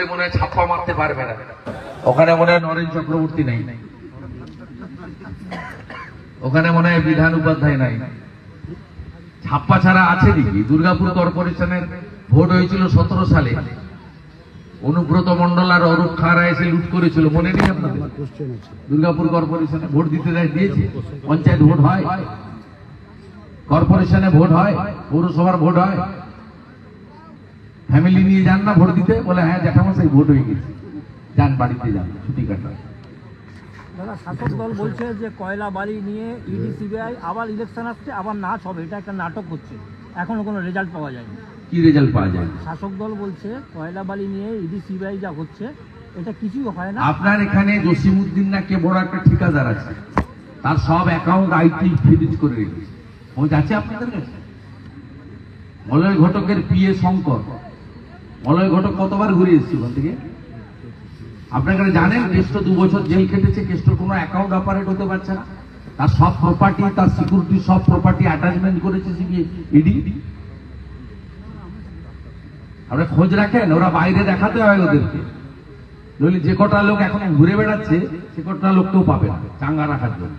করে মনে হয় ছাপ্পা মারতে পারবে না। ওখানে মনে হয় নরেন চক্রবর্তী নেই, ওখানে মনে হয় বিধান উপাধ্যায় নাই। ছাপ্পা ছাড়া আছে নাকি? দুর্গাপুর কর্পোরেশনের ভোট হয়েছিল 17 সালে, অনুব্রত মন্ডল আর অরূপ খাঁরা এসে লুট করেছিল, মনে নেই আপনাদের? দুর্গাপুর কর্পোরেশনে ভোট দিতে দিয়েছে। পঞ্চায়েত ভোট হয়, কর্পোরেশনে ভোট হয়, পৌরসভার ভোট হয়। ফ্যামিলি নিয়ে যান না ভোট দিতে? বলে হ্যাঁ জ্যাঠামশাই ভোট হয়ে গেছে, যান বাড়িতে যান, ছুটি কাটান। দাদা, শাসক দল বলছে যে কয়লা বালি নিয়ে ইডি সিবিআই আবার ইলেকশন আসছে, আবার নাচ হবে, এটা একটা নাটক হচ্ছে, এখনো কোনো রেজাল্ট পাওয়া যায়নি। কি রেজাল্ট পাওয়া যায়? শাসক দল বলছে কয়লা বালি নিয়ে ইডি সিবিআই যা হচ্ছে এটা কিছুই হয় না। আপনার এখানে জসিমউদ্দিন না কে বড় একটা ঠিকাদার আছে, তার সব অ্যাকাউন্ট আইটি ফ্রিজ করে রেখেছে, ও যাচ্ছে আপনাদের কাছে। মলয় ঘটকের পিএ শঙ্কর, মলয় ঘটক কতবার ঘুরে এসেছে ওখান থেকে? আপনারা জানেন কেষ্ট 2 বছর জেল খেটেছে, কেষ্টর কোনো অ্যাকাউন্ট অপারেট হতে পারছে না, তার সব প্রপার্টি, তার সিকিউরিটি সব প্রপার্টি অ্যাটাচমেন্ট করেছে ইডি। আপনি খোঁজ রাখেন, ওরা বাইরে দেখাতে হয় ওদেরকে, নইলে যে কটা লোক এখন ঘুরে বেড়াচ্ছে সে কটা লোককেও পাবে না চাঙ্গা রাখার জন্য।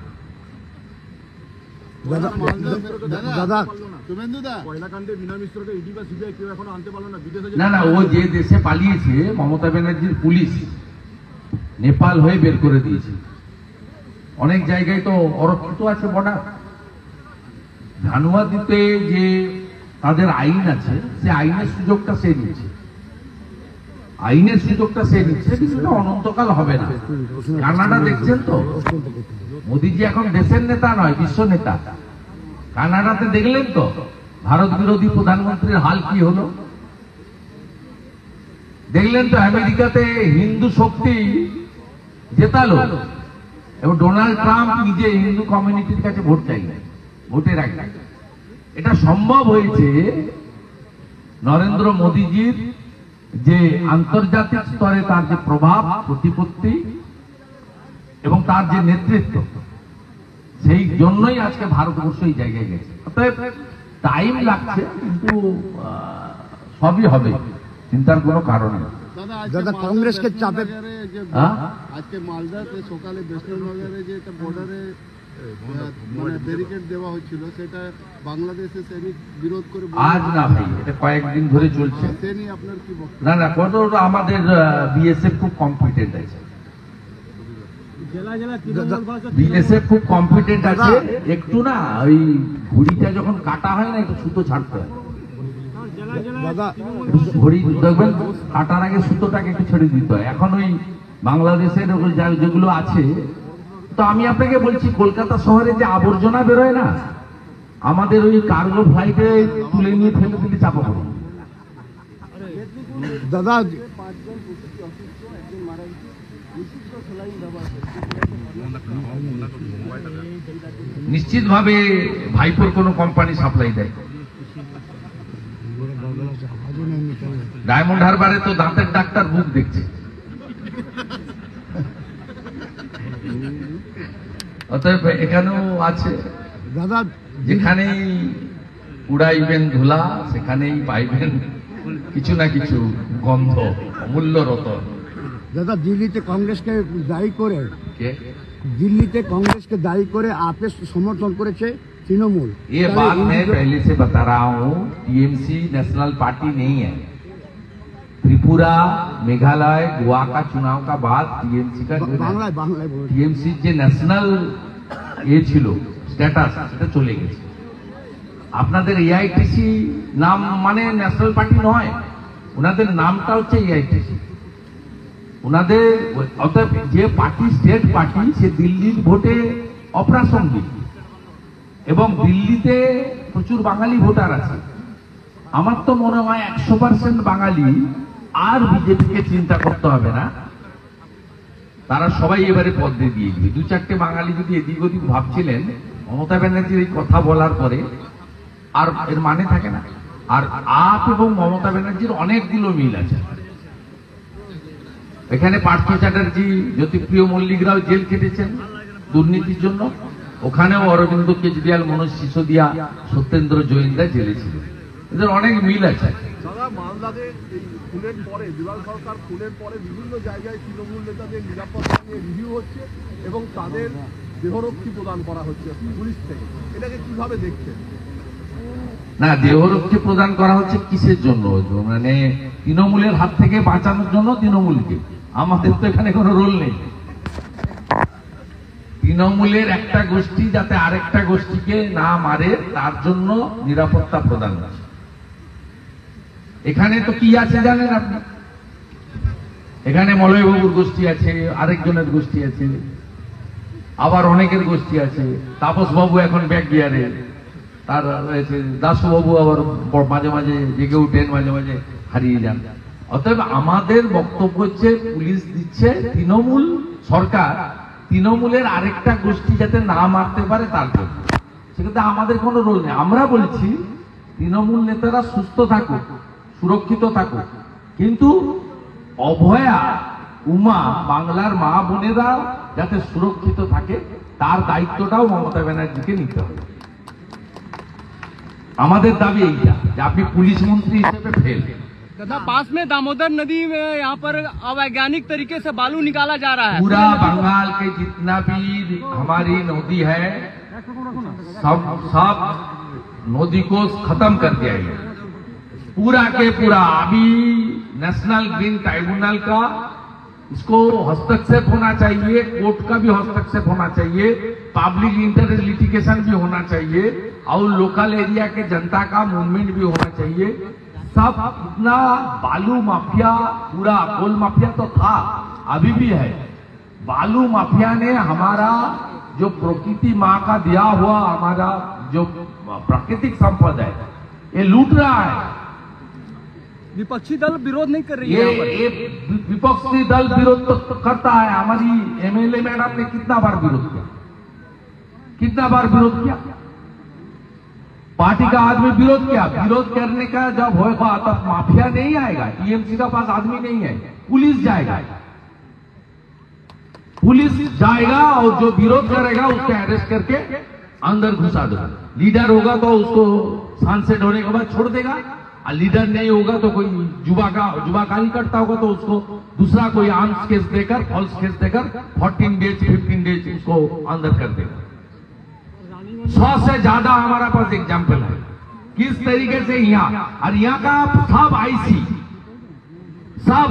না না, ও যে দেশে পালিয়েছে মমতা ব্যানার্জির পুলিশ নেপাল হয়ে বের করে দিয়েছে। অনেক জায়গায় তো অরক্ষিত আছে বর্ডার। ধানুয়াদিতে যে তাদের আইন আছে, সে আইনের সুযোগটা সে নিচ্ছে, আইনের সুযোগটা সে নিচ্ছে, কিন্তু অনন্তকাল হবে না। কানাডা দেখছেন তো, মোদীজি এখন দেশের নেতা নয়, বিশ্ব নেতা। কানাডাতে দেখলেন তো ভারত বিরোধী প্রধানমন্ত্রীর হাল কি হলো, দেখলেন তো। আমেরিকাতে হিন্দু শক্তি জেতালো এবং ডোনাল্ড ট্রাম্প নিজে হিন্দু কমিউনিটির কাছে ভোট চাইলেন, ভোটের আগে। এটা সম্ভব হয়েছে নরেন্দ্র মোদীজির যে আন্তর্জাতিক স্তরে তার যে প্রভাব, প্রতিপত্তি এবং তার যে নেতৃত্ব, সেই জন্যই আজকে ভারতবর্ষ এই জায়গায় গেছে। অতএব টাইম লাগছে, কিন্তু সবই হবে, চিন্তার কোনো কারণ নেই। দাদা, কংগ্রেসকে চাপে আজকে মালদাতে সকালে বেসনগরে যে একটা বর্ডারে মানে ব্যারিকেড দেওয়া হচ্ছিল, সেটা বাংলাদেশে সৈনিক বিরোধ করে। আজ না ভাই, এটা কয়েকদিন ধরে চলছে। সে নিয়ে আপনার কি বক্তব্য? না না, কত আমাদের বিএসএফ খুব কম্পিটেন্ট আছে, বিএসএফ খুব কম্পিটেন্ট আছে। একটু না ওই ঘুড়িটা যখন কাটা হয় না, একটু সুতো ছাড়তে হয়। ঘড়ি দেখবেন কাটার আগে সুতোটাকে একটু ছেড়ে দিতে হয়। এখন ওই বাংলাদেশের যেগুলো আছে, তো আমি আপনাকে বলছি কলকাতা শহরে যে আবর্জনা বেরোয় না, আমাদের ওই কার্গো ফ্লাইটে তুলে নিয়ে ফেলে দিলে চাপা পড়ে। দাদা, নিশ্চিতভাবে ভাইপোর কোনো কোম্পানি সাপ্লাই দেয়। ডায়মন্ড হারবারে তো দাঁতের ডাক্তার বুক দেখছে। অতএব এখানেও আছে, দাদা যেখানেই উড়াইবেন ধুলা সেখানেই পাইবেন কিছু না কিছু গন্ধ, অমূল্য রতন। দাদা, দিল্লিতে কংগ্রেসকে দায়ী করে, আপে সমর্থন করেছে तृणमूल। ये बात मैं पहले से बता रहा हूँ, टीएमसी नेशनल पार्टी नहीं है। त्रिपुरा, मेघालय, गोवा का चुनाव का बाद टीएमसी का टीएमसी যে ন্যাশনাল ছিল স্ট্যাটাস, সেটা চলে গেছে। আপনাদের এআইটিসি নাম মানে ন্যাশনাল পার্টি নয়, ওনাদের নামটা হচ্ছে এআইটিসি। ওনাদের অর্থাৎ যে পার্টি স্টেট পার্টি, সে দিল্লির ভোটে অপ্রাসঙ্গিক এবং দিল্লিতে প্রচুর বাঙালি ভোটার আছে। আমার তো মনে হয় 100% বাঙালি আর বিজেপিকে চিন্তা করতে হবে না, তারা সবাই এবারে পদ্মে দিয়ে দিবে। 2-4টে বাঙালি যদি এদিক ওদিক ভাবছিলেন মমতা ব্যানার্জির এই কথা বলার পরে, আর এর মানে থাকে না। আর আপ এবং মমতা ব্যানার্জির অনেকগুলো মিল আছে। এখানে পার্থ চ্যাটার্জি, জ্যোতিপ্রিয় মল্লিকরাও জেল কেটেছেন দুর্নীতির জন্য, ওখানেও অরবিন্দ কেজরিওয়াল, মনোজ সিসোদিয়া, সত্যেন্দ্র জৈনদা জেলে ছিল। এদের অনেক মিল আছে। মালদাতে এই খুনের পরে দুলাল সরকার খুনের পরে বিভিন্ন জায়গায় তৃণমূল নেতাদের নিরাপত্তা নিয়ে রিভিউ হচ্ছে এবং তাদের দেহরক্ষী প্রদান করা হচ্ছে পুলিশ থেকে, এটাকে কিভাবে দেখছেন? না, দেহরক্ষী প্রদান করা হচ্ছে কিসের জন্য? মানে তৃণমূলের হাত থেকে বাঁচানোর জন্য তৃণমূলকে। আমাদের তো এখানে কোনো রোল নেই। তৃণমূলের একটা গোষ্ঠী যাতে আরেকটা গোষ্ঠীকে না মারে তার জন্য নিরাপত্তা প্রদান হচ্ছে। এখানে তো কি আছে জানেন আপনি? এখানে মলয়বাবুর গোষ্ঠী আছে, আরেকজনের গোষ্ঠী আছে, আবার অনেকের গোষ্ঠী আছে। তাপসবাবু এখন ব্যাক গিয়ারে, তার রয়েছে দাসবাবু, আবার মাঝে মাঝে জেগে উঠেন, মাঝে মাঝে হারিয়ে যান। অতএব আমাদের বক্তব্য হচ্ছে পুলিশ দিচ্ছে, তৃণমূল সরকার তৃণমূলের আরেকটা গোষ্ঠী যাতে না মারতে পারে তার জন্য। সেক্ষেত্রে আমাদের কোনো রোল নেই। আমরা বলছি তৃণমূল নেতারা সুস্থ থাকুক, সুরক্ষিত থাকুক, কিন্তু অভয়া, উমা, বাংলার মা বোনেরা যাতে সুরক্ষিত থাকে তার দায়িত্বটাও মমতা ব্যানার্জিকে নিতে হবে। আমাদের দাবি এইটা যে আপনি পুলিশ মন্ত্রী হিসেবে ফেল। पास में दामोदर नदी में यहाँ पर अवैज्ञानिक तरीके से बालू निकाला जा रहा है। पूरा बंगाल के जितना भी हमारी नदी है सब नदी को खत्म कर दिया है पूरा के पूरा। अभी नेशनल ग्रीन ट्राइब्यूनल का इसको हस्तक्षेप होना चाहिए, कोर्ट का भी हस्तक्षेप होना चाहिए, पब्लिक इंटरेस्ट लिटिगेशन भी होना चाहिए और लोकल एरिया के जनता का मूवमेंट भी होना चाहिए। सब इतना बालू माफिया, पूरा कोल माफिया तो था, अभी भी है। बालू माफिया ने हमारा जो प्रकृति माँ का दिया हुआ हमारा जो प्राकृतिक संपदा है ये लूट रहा है। विपक्षी दल विरोध नहीं कर रही है। ये विपक्षी दल विरोध तो करता है। हमारी एमएलए मैडम ने कितना बार विरोध किया, कितना बार विरोध किया? पार्टी का आदमी विरोध किया। विरोध करने का जब होगा तब माफिया नहीं आएगा, टीएमसी का पास आदमी नहीं है, पुलिस जाएगा। पुलिस जाएगा और जो विरोध करेगा उसको अरेस्ट करके अंदर घुसा देगा। लीडर होगा तो उसको सांसद होने के बाद छोड़ देगा, और लीडर नहीं होगा तो कोई जुबाकारी करता होगा तो उसको दूसरा कोई आर्म्स केस देकर, फॉल्स केस देकर 14 डेज 15 डेज उसको अंदर कर देगा। 100 से ज्यादा हमारा पास एग्जाम्पल है किस तरीके से यहाँ, और यहाँ का सब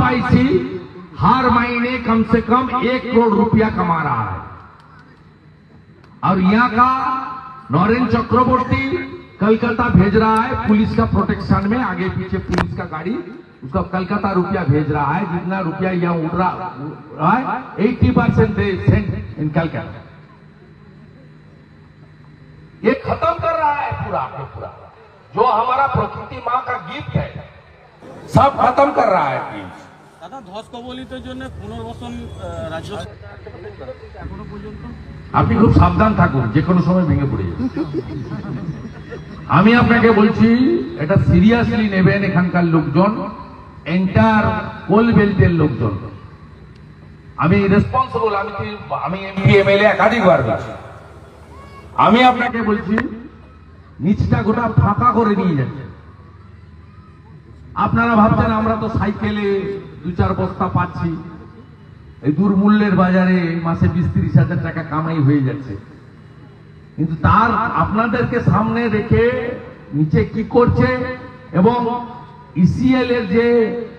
आईसी हर महीने कम से कम 1 करोड़ रुपया कमा रहा है। और यहाँ का नरेंद्र चक्रवर्ती कलकत्ता भेज रहा है पुलिस का प्रोटेक्शन में, आगे पीछे पुलिस का गाड़ी उसका कलकत्ता रुपया भेज रहा है। जितना रुपया यहाँ उड़ रहा है 80% दे सेंड इन कलकत्ता। ये खत्म कर रहा है पूरा के पूरा जो हमारा प्रकृति माँ का गिफ्ट है, सब खत्म कर रहा है। দাদা ধস কবলিতের জন্য পুনর্বাসন রাজ্য এখনো পর্যন্ত আপনি খুব সাবধান থাকুন, যে কোনো সময় ভেঙে পড়ে যাবে। আমি আপনাকে বলছি এটা সিরিয়াসলি নেবেন এখানকার লোকজন, এন্টার কোল বেল্টের লোকজন। আমি রেসপন্সিবল, আমি এমপি এমএলএ একাধিকবার বলছি। আমি আপনাকে বলছি নিচটা গোটা ফাঁকা করে নিয়ে যাচ্ছে। আপনারা ভাবছেন আমরা তো সাইকেলে 2-4 বস্তা পাচ্ছি, এই দুর্মূল্যের বাজারে মাসে 20-30 হাজার টাকা কামাই হয়ে যাচ্ছে, কিন্তু তার আপনাদেরকে সামনে রেখে নিচে কি করছে এবং ইসিএল এর যে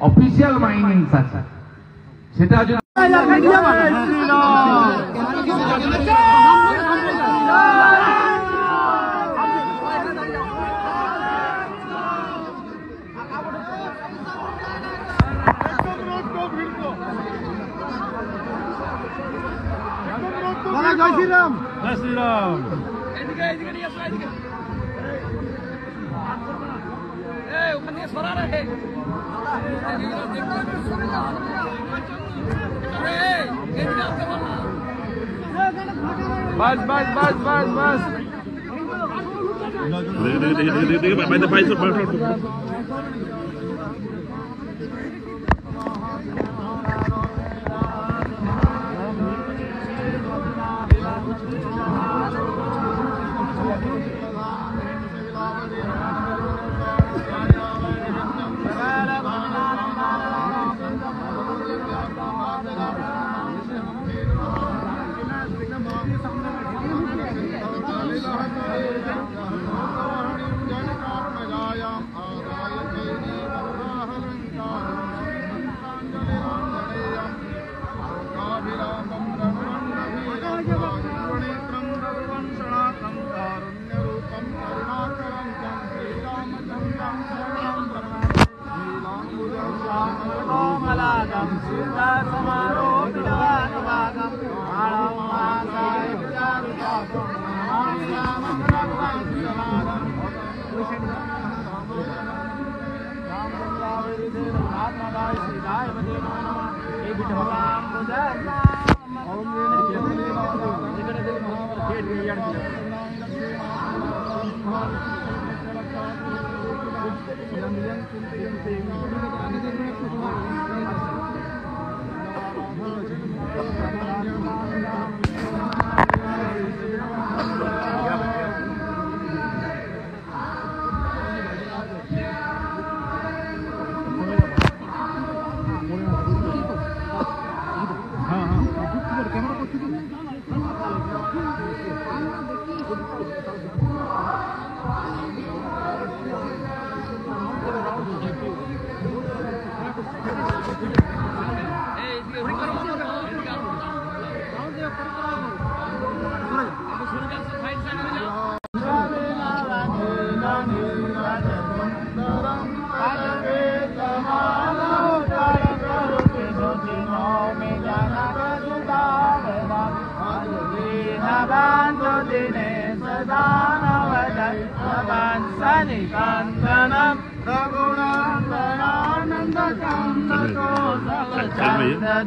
অফিসিয়াল মাইনিংস আছে সেটা যদি জয় শ্রীরাম। জয় শ্রীরাম। बस बस बस बस बस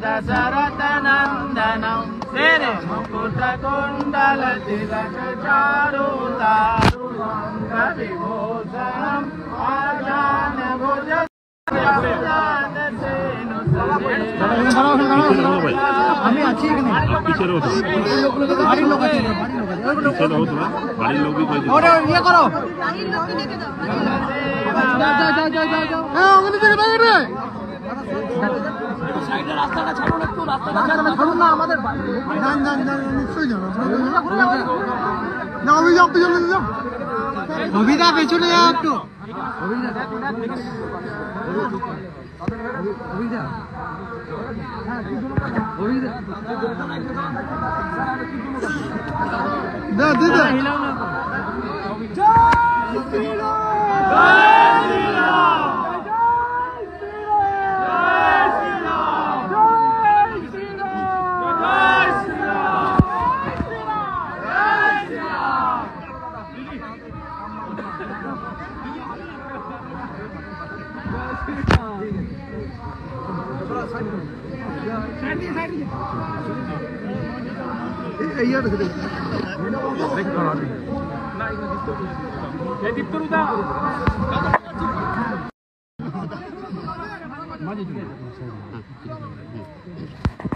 दशरथनन्दनं सिरे मुकुटकुण्डलतिलकचारुतारुविभूषणम् आजानभुज আমি আছি এখানে পিছের হতো বাড়ির লোক আছে পিছের হতো না বাড়ির লোকই কই ওরে ইয়ে করো বাড়ির লোককে ডেকে দাও হ্যাঁ ওখানে থেকে দাঁড়িয়ে রে সাইডে রাস্তাটা ছাড়ুন একটু রাস্তাটা ছাড়ুন না আমাদের না না না নিশ্চয়ই যাও না অভিযোগ পিছনে যাও অভিদা পেছনে যাও একটু দে দে দে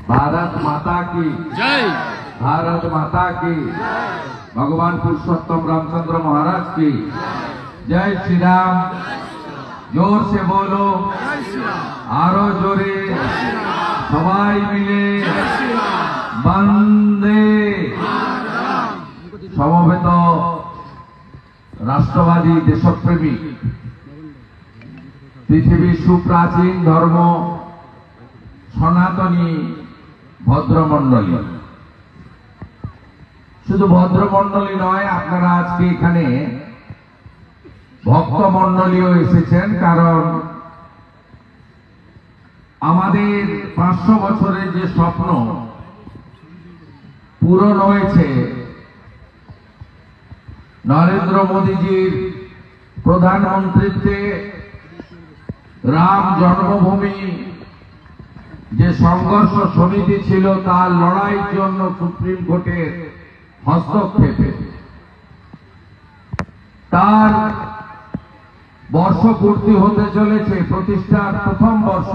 भारत माता की जय। भारत माता की। भगवान पुरुषोत्तम रामचंद्र महाराज की जय। श्री राम। जोर से बोलो, आरो जोरे, सबाई मिले बंदे। समवेत राष्ट्रवादी देशप्रेमिक पृथिवीर सुप्राचीन धर्म सनातनी भद्रमंडলী, शुधु भद्रमंडলী नय आपनारा आजके एखाने भक्तमंडলীও এসেছেন, কারণ আমাদের 500 বছরের যে স্বপ্ন পূরণ হয়েছে নরেন্দ্র মোদীজির প্রধানমন্ত্রীত্বে রাম জন্মভূমি যে সংঘর্ষ সমিতি ছিল তার লড়াইয়ের জন্য সুপ্রিম কোর্টের হস্তক্ষেপে তার বর্ষপূর্তি হতে চলেছে, প্রতিষ্ঠার প্রথম বর্ষ।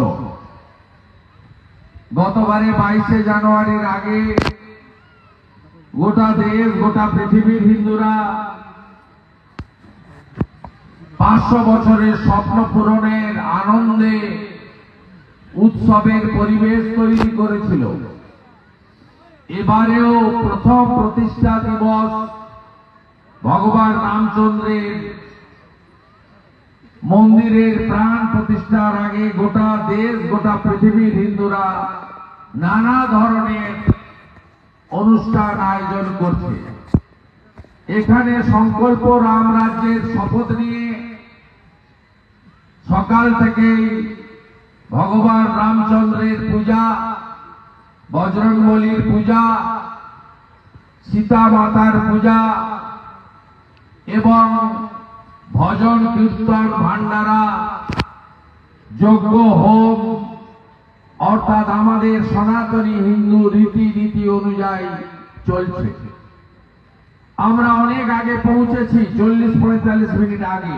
গতবারে 22শে জানুয়ারির আগে গোটা দেশ গোটা পৃথিবীর হিন্দুরা 500 বছরের স্বপ্ন পূরণের আনন্দে উৎসবের পরিবেশ তৈরি করেছিল। এবারেও প্রথম প্রতিষ্ঠা দিবস ভগবান রামচন্দ্রের মন্দিরের প্রাণ প্রতিষ্ঠার আগে গোটা দেশ গোটা পৃথিবীর হিন্দুরা নানা ধরনের অনুষ্ঠান আয়োজন করছে। এখানে সংকল্প রাম রাজ্যের শপথ নিয়ে সকাল থেকেই ভগবান রামচন্দ্রের পূজা, বজরংবলীর পূজা, সীতা মাতার পূজা এবং ভজন কীর্তন ভান্ডারা, যজ্ঞ হোম অর্থাৎ আমাদের সনাতনী হিন্দু রীতিনীতি অনুযায়ী চলছে। আমরা অনেক আগে পৌঁছেছি, 40-45 মিনিট আগে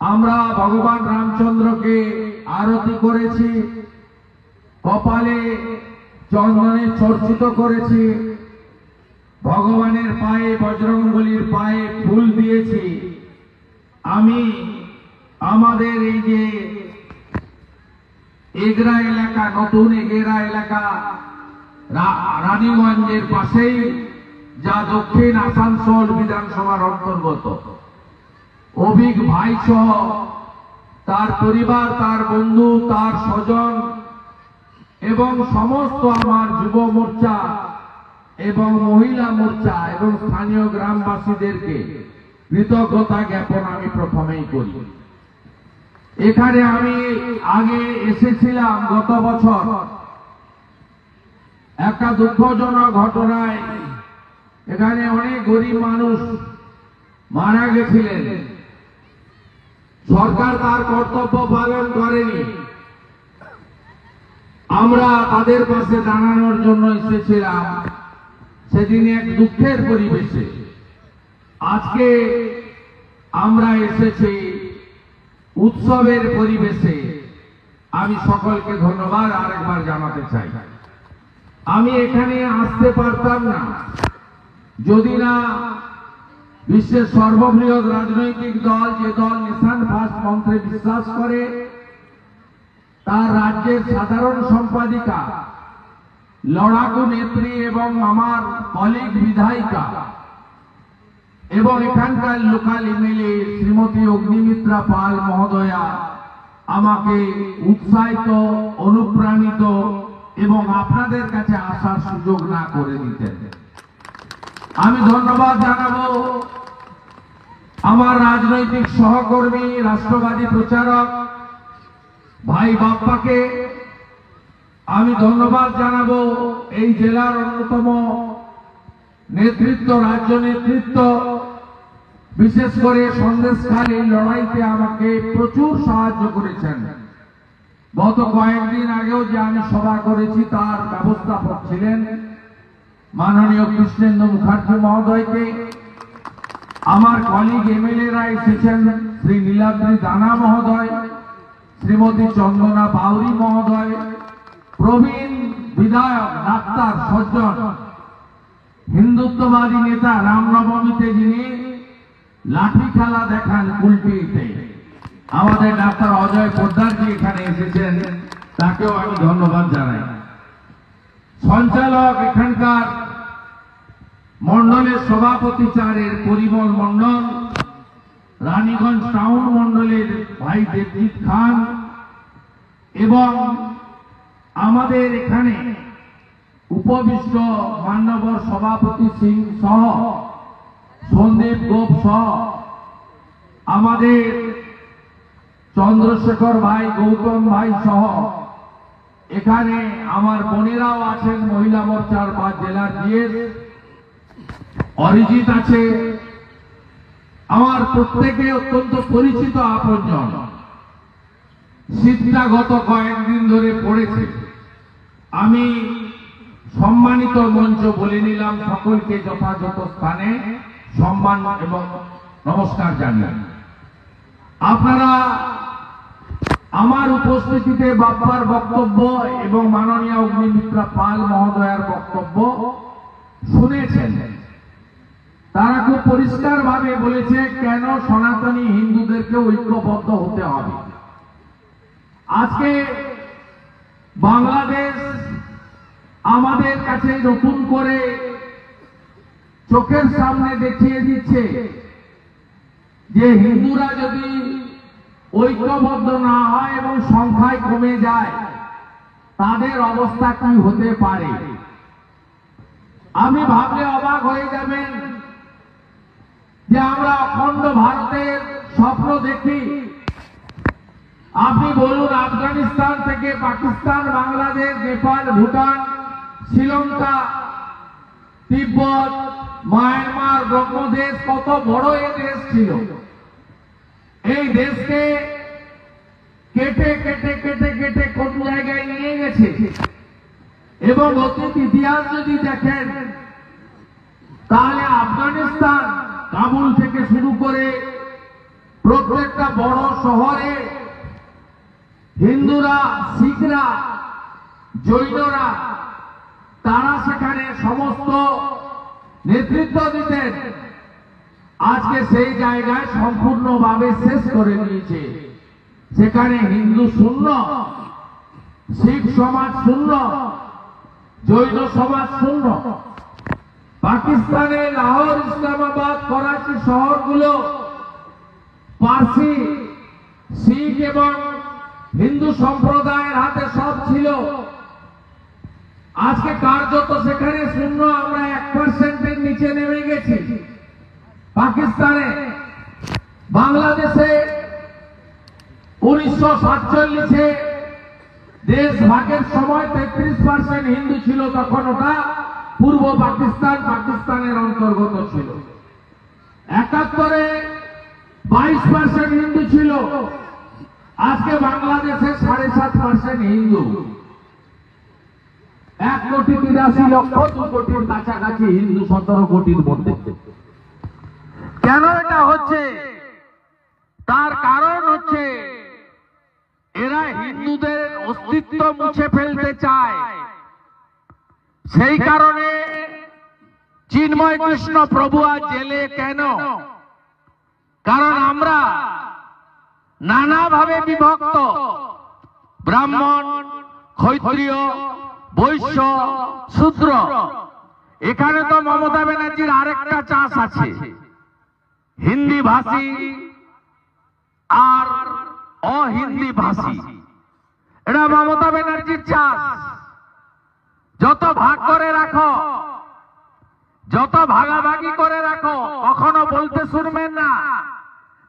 আমরা ভগবান রামচন্দ্রকে আরতি করেছি, কপালে চন্দনে চর্চিত করেছি, ভগবানের পায়ে বজরংবলীর পায়ে ফুল দিয়েছি। আমি আমাদের এই যে এগরা এলাকা, নতুন এগরা এলাকা রানীগঞ্জের পাশেই, যা দক্ষিণ আসানসোল বিধানসভার অন্তর্গত, অভিক ভাই সহ তার পরিবার, তার বন্ধু, তার স্বজন এবং সমস্ত আমার যুব মোর্চা এবং মহিলা মোর্চা এবং স্থানীয় গ্রামবাসীদেরকে কৃতজ্ঞতা জ্ঞাপন আমি প্রথমেই করি। এখানে আমি আগে এসেছিলাম গত বছর একটা দুঃখজনক ঘটনায়। এখানে অনেক গরিব মানুষ মারা গেছিলেন, সরকার তার কর্তব্য পালন করেনি। আমরা তাদের পাশে দাঁড়ানোর জন্য এসেছিলাম সেদিন এক দুঃখের পরিবেশে। আজকে আমরা এসেছি উৎসবের পরিবেশে। আমি সকলকে ধন্যবাদ আরেকবার জানাতে চাই। আমি এখানে আসতে পারতাম না যদি না বিশ্বের সর্ববৃহৎ রাজনৈতিক দল, যে দল নেশন ফার্স্ট মন্ত্রে বিশ্বাস করে, তার রাজ্যের সাধারণ সম্পাদিকা, লড়াকু নেত্রী এবং আমার কলিগ বিধায়িকা এবং এখানকার লোকাল এমএলএ শ্রীমতী অগ্নিমিত্রা পাল মহোদয়া আমাকে উৎসাহিত, অনুপ্রাণিত এবং আপনাদের কাছে আসার সুযোগ না করে দিতেন। আমি ধন্যবাদ জানাবো আমার রাজনৈতিক সহকর্মী, রাষ্ট্রবাদী প্রচারক ভাই বাপ্পাকে। আমি ধন্যবাদ জানাবো এই জেলার অন্যতম নেতৃত্ব, রাজ্য নেতৃত্ব, বিশেষ করে সন্দেশখাল এই লড়াইতে আমাকে প্রচুর সাহায্য করেছেন। গত কয়েকদিন আগেও যে আমি সভা করেছি তার ব্যবস্থাপক ছিলেন মাননীয় কৃষ্ণেন্দু মুখার্জি মহোদয়কে। আমার কলিগ এমএলএরা এসেছেন, শ্রী নীলাদ্রি দানা মহোদয়, শ্রীমতী চন্দনা বাউরি মহোদয়, প্রবীণ বিধায়ক ডাক্তার সজ্জন, হিন্দুত্ববাদী নেতা রামনবমীতে যিনি লাঠি খেলা দেখান কুলটিতে, আমাদের ডাক্তার অজয় পোদ্দারজি এখানে এসেছেন, তাকেও আমি ধন্যবাদ জানাই। সঞ্চালক এখানকার মন্ডলের সভাপতি চারের পরিমল মন্ডল, রানীগঞ্জ টাউন মন্ডলের ভাই দেবজিৎ খান এবং আমাদের এখানে উপবিষ্ট মান্যবর সভাপতি সিং সহ, সন্দীপ গোপ সহ, আমাদের চন্দ্রশেখর ভাই, গৌতম ভাই সহ এখানে আমার বোনেরাও আছেন, মহিলা মোর্চার বা জেলার জিএস অরিজিৎ আছে, আমার প্রত্যেকে অত্যন্ত পরিচিত আপনজন। শীতটা গত কয়েকদিন ধরে পড়েছে। আমি সম্মানিত মঞ্চ বলে নিলাম, সকলকে যথাযথ স্থানে সম্মান এবং নমস্কার জানাই। আপনারা আমার উপস্থিতিতে বাপ্পার বক্তব্য এবং মাননীয় অগ্নিমিত্রা পাল মহোদয়ার বক্তব্য শুনেছেন। তারা খুব পরিষ্কার ভাবে বলেছে কেন সনাতনী হিন্দুদেরকে ঐক্যবদ্ধ হতে হবে। আজকে বাংলাদেশ আমাদের কাছে নতুন করে চোখের সামনে দেখিয়ে দিচ্ছে যে হিন্দুরা যদি ঐক্যবদ্ধ না হয় এবং সংখ্যায় কমে যায় তাদের অবস্থা কি হতে পারে। আমি ভাবলে অবাক হয়ে যাবেন যে আমরা অখণ্ড ভারতের স্বপ্ন দেখি, আপনি বলুন আফগানিস্তান থেকে পাকিস্তান, বাংলাদেশ, নেপাল, ভুটান, শ্রীলঙ্কা, তিব্বত, মায়ানমার, ব্রহ্মদেশ, কত বড় এই দেশ ছিল। এই দেশকে কেটে কেটে কেটে কেটে কোন জায়গায় নিয়ে গেছে। এবং অতীত ইতিহাস যদি দেখেন তাহলে আফগানিস্তান কাবুল থেকে শুরু করে প্রত্যেকটা বড় শহরে হিন্দুরা, শিখরা, জৈনরা তারা সেখানে সমস্ত নেতৃত্ব দিতেন। আজকে সেই জায়গায় সম্পূর্ণভাবে শেষ করে নিয়েছে। সেখানে হিন্দু শূন্য, শিখ সমাজ শূন্য, জৈন সমাজ শূন্য। পাকিস্তানে লাহোর, ইসলামাবাদ, করাচি শহরগুলো পার্সি, শিখ এবং হিন্দু সম্প্রদায়ের হাতে সব ছিল। আজকে কার্যত সেখানে শূন্য। আমরা 1% নিচে নেমে গেছি। পাকিস্তানে, বাংলাদেশে 1947-এ দেশ ভাগের সময় 33% হিন্দু ছিল। তখন ওটা পূর্ব পাকিস্তান, পাকিস্তানের অন্তর্গত ছিল। 71-এ 22% হিন্দু ছিল। আজকে বাংলাদেশে 7.5% হিন্দু। 1,83,00,000, 2 কোটির কাছাকাছি হিন্দু 17 কোটির মধ্যে। কেন এটা হচ্ছে? তার কারণ হচ্ছে এরা হিন্দুদের অস্তিত্ব মুছে ফেলতে চায়। সেই কারণে চিন্ময় কৃষ্ণ প্রভু আজ জেলে কেন? কারণ আমরা নানাভাবে বিভক্ত। ব্রাহ্মণ, ক্ষত্রিয়, বৈশ্য, শূদ্র। এখানে তো মমতা ব্যানার্জির আরেকটা চাষ আছে, হিন্দি ভাষী আর অহিন্দি ভাষী। এটা মমতা ব্যানার্জির চাষ। যত ভাগ করে রাখো, যত ভাগাভাগি করে রাখো, কখনো বলতে শুনবেন না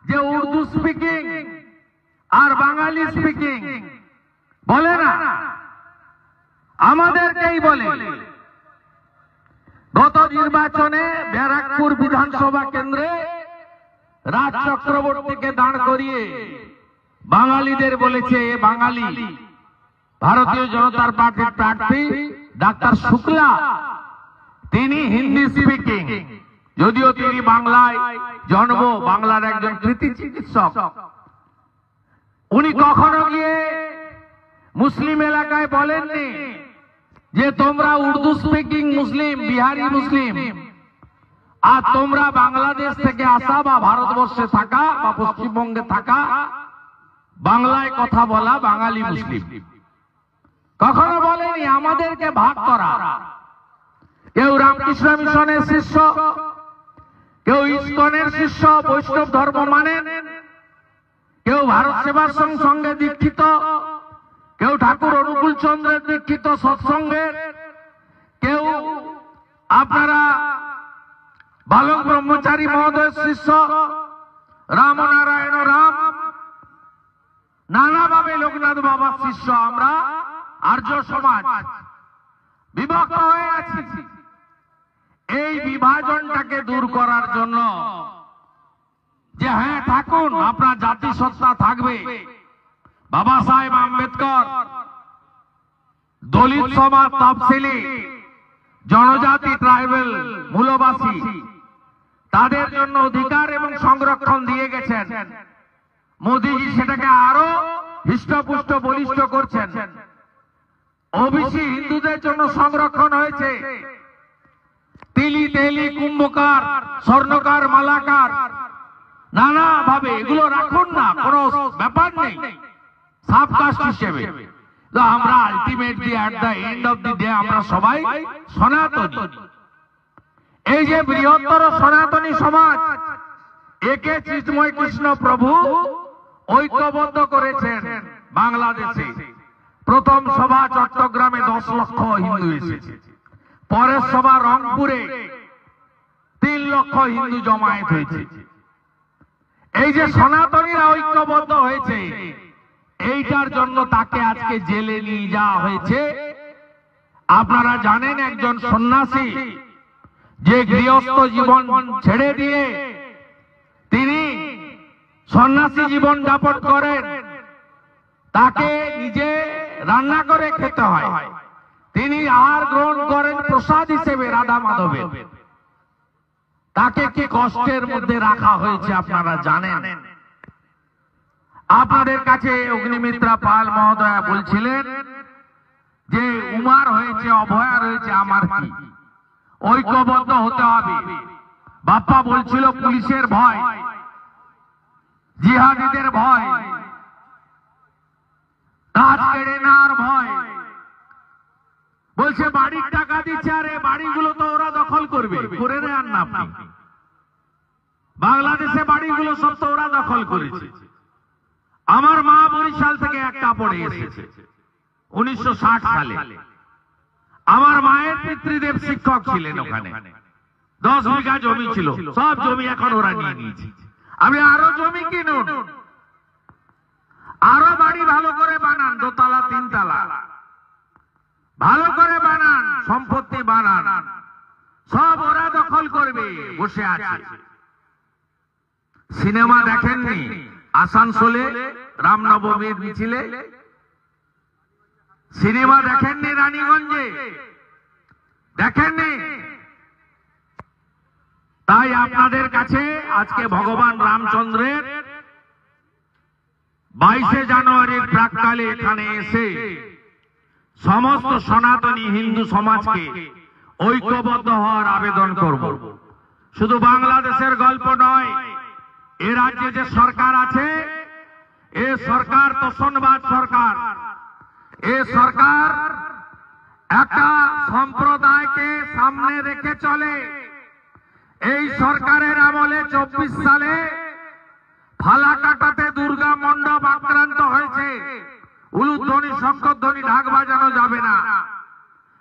যে উর্দু স্পিকিং আর বাঙালি স্পিকিং। বলে না, আমাদেরকেই বলে। গত নির্বাচনে ব্যারাকপুর বিধানসভা কেন্দ্রে রাজ চক্রবর্তীকে দাঁড় করিয়ে বাঙালিদের বলেছে এ বাঙালি। ভারতীয় জনতা পার্টির প্রার্থী ডাক্তার শুক্লা, তিনি হিন্দি স্পিকিং, যদিও তিনি বাংলায় জন্ম, বাংলার একজন কৃতি চিকিৎসক। উনি কখনো গিয়ে মুসলিম এলাকায় বলেননি যে তোমরা উর্দু স্পিকিং মুসলিম, বিহারি মুসলিম, আর তোমরা বাংলাদেশ থেকে আসা বা ভারতবর্ষে থাকা বা পশ্চিমবঙ্গে থাকা বাংলায় কথা বলা বাঙালি মুসলিম। কখনো বলেনি আমাদেরকে ভাগ করা। কেউ রামকৃষ্ণ মিশনের শিষ্য, কেউ ইসকনের শিষ্য, বৈষ্ণব ধর্ম মানেন, কেউ ভারত সেবাশ্রম সঙ্গে দীক্ষিত, কেউ ঠাকুর অনুকূল চন্দ্রের দীক্ষিত সৎসঙ্গের, কেউ আপনারা বালক ব্রহ্মচারী মহোদয়ের শিষ্য, রামনারায়ণ রাম, নানাভাবে লোকনাথ বাবার শিষ্য। আমরা আর্য সমাজ বিভক্ত হয়ে আছি। এই বিভাজনটাকে দূর করার জন্য যে হ্যাঁ থাকুন, আপনার জাতিসত্তা থাকবে। বাবা সাহেব আম্বেদকর দলিত সমাজ, তফসিলি, জনজাতি, ট্রাইবেল, মূলবাসী, তাদের জন্য অধিকার এবং সংরক্ষণ দিয়ে গেছেন। মোদীজি সেটাকে আরো হৃষ্টপুষ্ট বলিষ্ঠ করছেন। ওবিসি হিন্দুদের জন্য সংরক্ষণ হয়েছে। তিলি, তেলি, কুম্ভকার, স্বর্ণকার, মালাকার, নানা ভাবে এগুলো রাখুন না, কোনো ব্যাপার নেই সাবকাস্ট হিসেবে। তো আমরা ultimately at the end of the day আমরা সবাই সনাতনী। এই যে বৃহত্তর সনাতনী সমাজ, একে চিন্ময় কৃষ্ণ প্রভু ঐক্যবদ্ধ করেছেন বাংলাদেশে। প্রথম সভা চট্টগ্রামে 10 লক্ষ হিন্দু এসেছে, পরের সভা রংপুরে 3 লক্ষ হিন্দু জমায়েত হয়েছে। এই যে সনাতনীরা ঐক্যবদ্ধ হয়েছে, এইটার জন্য তাকে আজকে জেলে নিয়ে যাওয়া হয়েছে। আপনারা জানেন একজন সন্ন্যাসী যে গৃহস্থ জীবন ছেড়ে দিয়ে তিনি সন্ন্যাসী জীবন যাপন করেন, তাকে নিজে রান্না করে খেতে হয়। তিনি আহার গ্রহণ করেন প্রসাদ হিসেবে রাধা মাধবের। তাকে কি কষ্টের মধ্যে রাখা হয়েছে আপনারা জানেন। আপনাদের কাছে অগ্নিমিত্রা পাল মহোদয়া বলছিলেন যে উমার হয়েছে, অভয়া রয়েছে, আমার কি, ঐক্যবদ্ধ হতে হবে। বাপ্পা বলছিল পুলিশের ভয়, জিহাদিদের ভয়, কাজ কেড়ে নেওয়ার ভয়। বলছে বাড়ির টাকা দিচ্ছে, আরে বাড়িগুলো তো ওরা দখল করবে, করে নেন না আপনি। বাংলাদেশে বাড়িগুলো সব তো ওরা দখল করেছে। আমার মা বরিশাল থেকে একটা পড়ে এসেছে 1960 সালে। আমার মায়ের পিতৃদেব শিক্ষক ছিলেন ওখানে। 10 বিঘা জমি ছিল, সব জমি এখন ওরা নিয়ে নিয়েছে। আমি আরো জমি কিনুন, আরো বাড়ি ভালো করে বানান, 2 তলা 3 তলা ভালো করে বানান, সম্পত্তি বানান, সব ওরা দখল করবে, বসে আছে। সিনেমা দেখেননি আসানসোলে রামনবমীর মিছিলে? সিনেমা দেখেননি রানীগঞ্জে? দেখেননি? তাই আপনাদের কাছে আজকে ভগবান রামচন্দ্রের 22শে জানুয়ারির প্রাক্কালে এখানে এসে সমস্ত সনাতনী হিন্দু সমাজকে ঐক্যবদ্ধ হওয়ার আবেদন করব। শুধু বাংলাদেশের গল্প নয়, এ রাজ্যে যে সরকার আছে, এ সরকার তোষণবাদ সরকার। এ সরকার একটা সম্প্রদায়কে সামনে রেখে চলে। এই সরকারের আমলে 24 সালে ফালাকাটাতে দুর্গা মণ্ডপ আক্রান্ত হয়েছে। উলুধ্বনি, শঙ্খধ্বনি, ঢাক বাজানো যাবে না।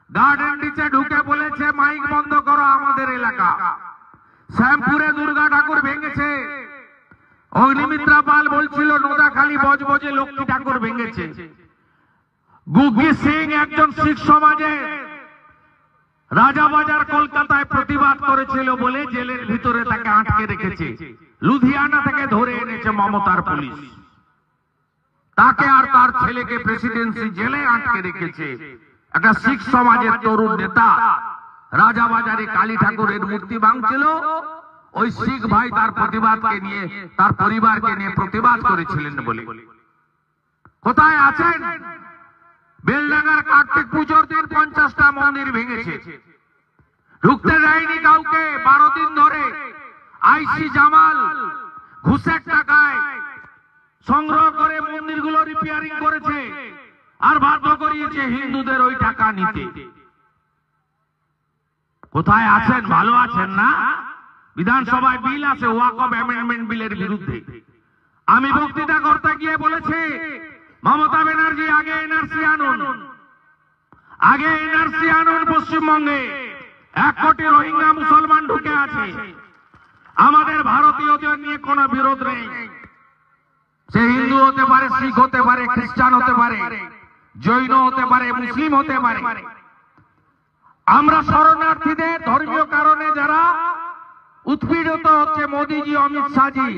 গার্ডেন নিচে ঢুকে বলেছে মাইক বন্ধ করো আমাদের এলাকা। শ্যামপুরে দুর্গা ঠাকুর ভেঙেছে। অগ্নিমিত্রা পাল বলছিল নোদাখালী বজবজে লক্ষ্মী ঠাকুর ভেঙেছে। গুগ্গি সিং একজন শিখ সমাজে রাজাবাজার কলকাতায় প্রতিবাদ করেছিল বলে জেলের ভিতরে তাকে আটকে রেখেছে। লুধিয়ানা থেকে ধরে এনেছে মমতার পুলিশ। তাকে আর তার ছেলেকে প্রেসিডেন্সি জেলে আটকে রেখেছে। একটা শিখ সমাজের তরুণ নেতা রাজাবাজারে কালী ঠাকুরের মূর্তি ভাঙছিল। ওই শিখ ভাই তার প্রতিবাদকে নিয়ে, তার পরিবারকে নিয়ে প্রতিবাদ করেছিলেন বলে। কোথায় আছেন? বেলডাঙ্গার কার্তিক পুজোর দিন 50টা মন্দির ভেঙেছে, ঢুকতে দেয়নি কাউকে। 12 দিন ধরে আইসি জামাল ঘুষের টাকায় সংগ্রহ করে মন্দিরগুলো রিপেয়ারিং করেছে আর বাধ্য করিয়েছে হিন্দুদের ওই টাকা নিতে। কোথায় আছেন? ভালো আছেন না? বিধানসভায় বিল আছে ওয়াকফ অ্যামেন্ডমেন্ট বিলের বিরুদ্ধে। আমি বক্তৃতা করতে গিয়ে বলেছি মমতা ব্যানার্জি আগে এনআরসি আনুন, আগে এনআরসি আনুন। পশ্চিমবঙ্গে 1 কোটি রোহিঙ্গা মুসলমান ঢুকে আছে। আমাদের ভারতীয়দের নিয়ে কোনো বিরোধ নেই। সে হিন্দু হতে পারে, শিখ হতে পারে, খ্রিস্টান হতে পারে, জৈন হতে পারে, মুসলিম হতে পারে। আমরা শরণার্থীদের ধর্মীয় কারণে যারা উৎপীড়িত হচ্ছে, মোদিজি, অমিত শাহজি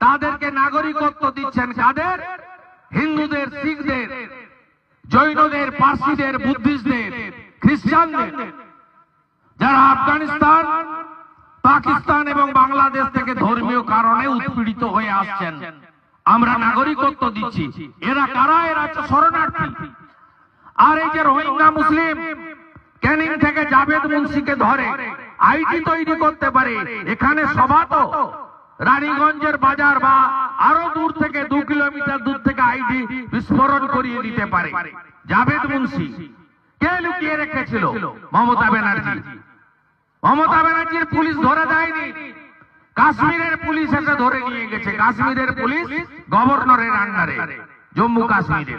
তাদেরকে নাগরিকত্ব দিচ্ছেন। কাদের? হিন্দুদের, শিখদের, জৈনদের, পার্সিদের, বুদ্ধিস্টদের, খ্রিস্টানদের, যারা আফগানিস্তান, পাকিস্তান এবং বাংলাদেশ থেকে ধর্মীয় কারণে উৎপীড়িত হয়ে আসছেন। আমরা নাগরিকত্ব দিচ্ছি। এরা কারা? এরা শরণার্থী। আর এই যে রোহিঙ্গা মুসলিম, ক্যানিং থেকে জাভেদ মুন্সিকে ধরে আইডি তৈরি করতে পারে। এখানে সভা তো রানীগঞ্জের বাজার বা আরো দূর থেকে 2 কিলোমিটার দূর থেকে আইডি বিস্ফোরণ করিয়ে দিতে পারে। জাভেদ মুন্সি কে লুকিয়ে রেখেছিল? মমতা ব্যানার্জি। মমতা ব্যানার্জির পুলিশ ধরে দেয়নি, কাশ্মীরের পুলিশ এসে ধরে নিয়ে গেছে। কাশ্মীরের পুলিশ গভর্নরের আন্ডারে, জম্মু কাশ্মীরে।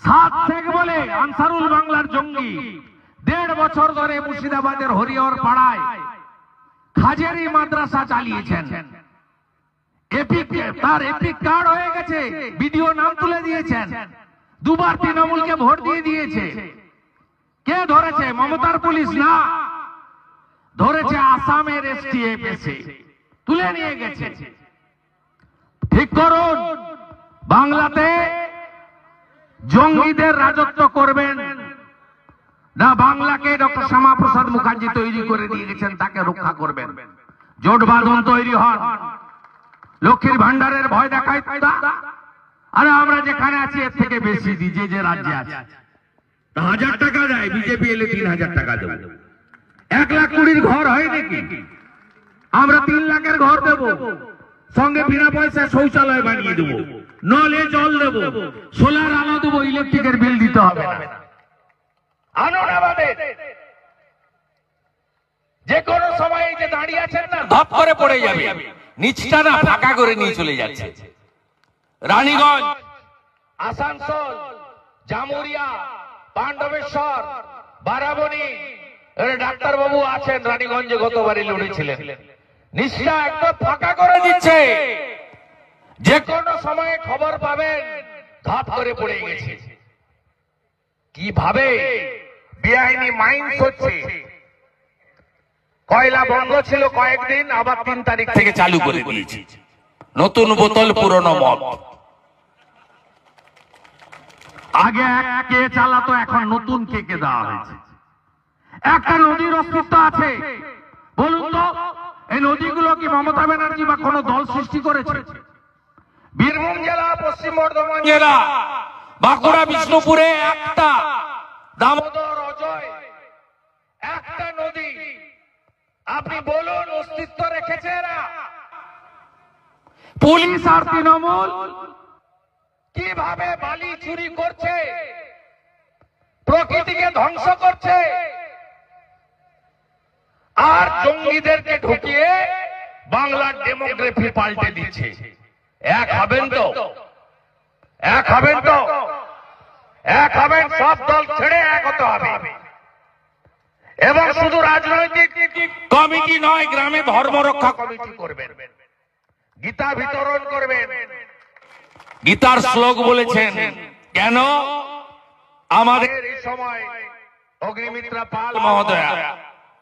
7 শেখ বলে আনসারুল বাংলার জঙ্গি 1.5 বছর ধরে মুর্শিদাবাদের হরিহর পাড়ায় হাজারি মাদ্রাসা চালিয়েছেন। তার এপিক কার্ড হয়ে গেছে, ভিডিও নাম তুলে দিয়েছেন, দুবার তৃণমূলকে ভোট দিয়ে দিয়েছে। কে ধরেছে? মমতার পুলিশ না, ধরেছে আসামের এসটিএফ এসে তুলে নিয়ে গেছে। ঠিক করুন, বাংলাতে জঙ্গিদের রাজত্ব করবেন না বাংলাকে ডক্টর শ্যামাপ্রসাদ মুখার্জি তৈরি করে দিয়ে গেছেন, তাকে রক্ষা করবেন। জোট বাঁধন তৈরি হন, লক্ষ্মীর ভান্ডারের ভয় দেখায়, আরে আমরা যেখানে আছি এর থেকে বেশি দিই, যে রাজ্যে আছে 1000 টাকা দেয়, বিজেপি এলে 3000 টাকা দেবো। 1,20,000 ঘর হয় নাকি? আমরা 3 লাখের ঘর দেব, সঙ্গে বিনা পয়সায় শৌচালয় বানিয়ে দেবো, নলে জল দেবো, সোলার আলো দেবো, ইলেকট্রিকের বিল দিতে হবে না। আনুন আমাদের, যে কোনো সময় যে দাঁড়িয়ে আছেন না, ধপ করে পড়ে যাবে, নিচটা না ফাঁকা করে নিয়ে চলে যাচ্ছে। রানীগঞ্জ, আসানসোল, জামুরিয়া, পাণ্ডবেশ্বর, বারাবণী, ডাক্তার বাবু আছেন রানীগঞ্জে, গতবারই লড়েছিলেন, নিচটা একদম ফাঁকা করে দিচ্ছে। যে কোনো সময়ে খবর পাবেন ধপ করে পড়ে গেছে। কিভাবে বেআইনি মাইন্স হচ্ছে। কয়লা বন্ধ ছিল কয়েকদিন, আবার 3 তারিখ থেকে চালু করে দিয়েছে। নতুন বোতল পুরনো মদ। আগে এক কে চালাতো, এখন নতুন কে দেওয়া হয়েছে। একটা নদীর অস্তিত্ব আছে, বলুন তো এই নদীগুলো কি মমতা ব্যানার্জি বা কোন দল সৃষ্টি করেছে? বীরভূম জেলা, পশ্চিম বর্ধমান জেলা, বাঁকুড়া, বিষ্ণুপুরে একটা, দামোদর, অজয় একটা নদী, আপনি বলুন অস্তিত্ব রেখেছে এরা? পুলিশ আর তৃণমূল কিভাবে বালি চুরি করছে, প্রকৃতিকে ধ্বংস করছে, আর জঙ্গিদেরকে ঢুকিয়ে বাংলার ডেমোগ্রাফি পাল্টে দিচ্ছে। এক হবেন তো? এক হবেন তো? এক হবেন, সব দল ছেড়ে এক হতে হবে। এবং শুধু রাজনৈতিক কমিটি নয়, গ্রামে ধর্ম রক্ষা কমিটি করবেন, গীতা বিতরণ করবেন। গীতার শ্লোক বলেছেন কেন? আমাদের এই সময় অগ্নিমিত্রা পাল মহোদয়া,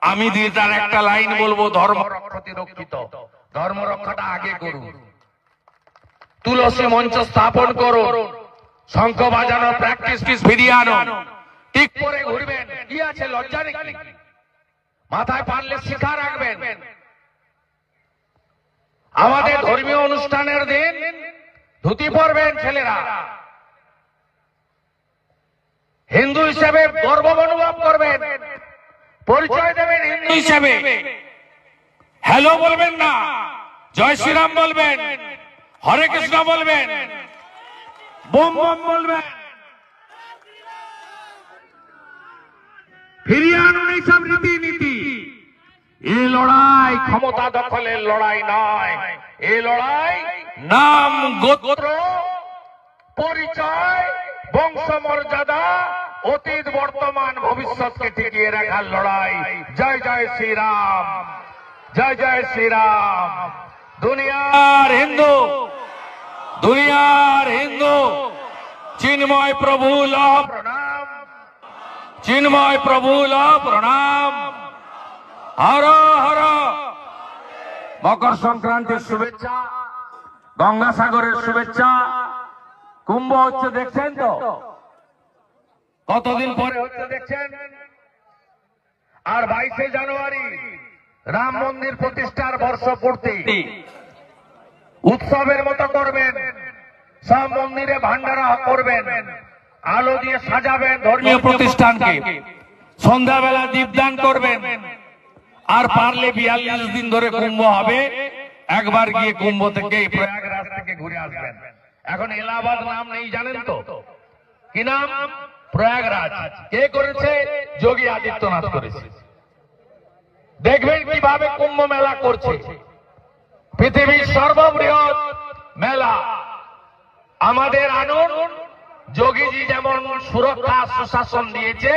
আমি গীতার একটা লাইন বলবো, ধর্ম রক্ষতি রক্ষিত। ধর্ম রক্ষাটা আগে করুন, তুলসী মঞ্চ স্থাপন করুন, শঙ্খ বাজানো প্র্যাকটিস ফিরিয়ে আনুন, ঠিক করে ঘুরবেন, কি আছে লজ্জা নাকি? মাথায় পারলে শিখা রাখবেন। আমাদের ধর্মীয় অনুষ্ঠানের দিন ধুতি পরবেন ছেলেরা, হিন্দু হিসেবে গর্ব অনুভব করবেন, পরিচয় দেবেন হিন্দু হিসেবে। হ্যালো বলবেন না, জয় শ্রীরাম বলবেন, হরে কৃষ্ণ বলবেন, বোম বোম বলবেন। ফিরিয়ে আনুন এইসব রীতিনীতি। এই লড়াই ক্ষমতা দখলের লড়াই নয়, এই লড়াই নাম, গোত্র, পরিচয়, বংশমর্যাদা, অতীত, বর্তমান, ভবিষ্যৎকে টিকিয়ে রাখার লড়াই। জয় জয় শ্রীরাম, জয় জয় শ্রীরাম। দুনিয়ার হিন্দু, দুনিয়ার হিন্দু, চিন্ময় প্রভু লো প্রণাম, চিন্ময় প্রভু লো প্রণাম। হর হর। মকর সংক্রান্তির শুভেচ্ছা, গঙ্গাসাগরের শুভেচ্ছা। কুম্ভ হচ্ছে দেখছেন তো, কতদিন পরে হচ্ছে দেখছেন। আর 22শে জানুয়ারি রাম মন্দির প্রতিষ্ঠার বর্ষপূর্তি, উৎসবের মতো করবেন, সব মন্দিরে ভান্ডারা করবেন, আলো দিয়ে সাজাবেন ধর্মীয় প্রতিষ্ঠানকে, সন্ধ্যাবেলা দীপদান করবেন। আর পারলে 42 দিন ধরে কুম্ভ হবে, একবার গিয়ে কুম্ভ থেকে প্রয়াগরাজ থেকে ঘুরে আসবেন। এখন এলাহাবাদ নাম নেই জানেন তো, কি নাম? প্রয়াগরাজ। কে করেছে? যোগী আদিত্যনাথ করেছে। দেখবেন কিভাবে কুম্ভ মেলা করছে, পৃথিবীর সর্ববৃহৎ মেলা। আমাদের আনুন, যোগীজি যেমন সুরক্ষা সুশাসন দিয়েছে,